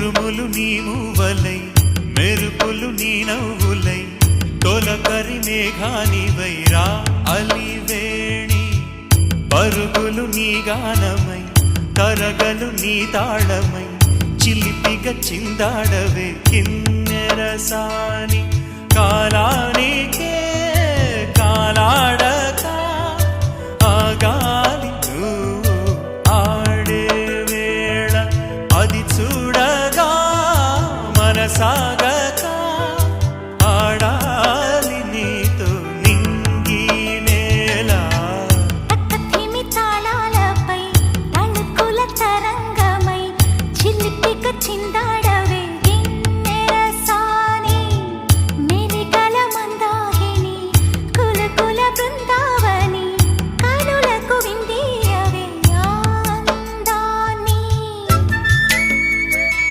ఉరుములు నీ మూవలై మెరుపులు నీ నవ్వులై తొలకరి మేఘానివై రా అలివేణి పరుగులు నీ గానమై తరగలు నీ తాళమై చిలిపిగా చిందాడవే కిన్నెరసాని కాలానికే కాలాడక ఆగాలి నువ్వు ఆడే వేళ అది చూడగా మనసాగా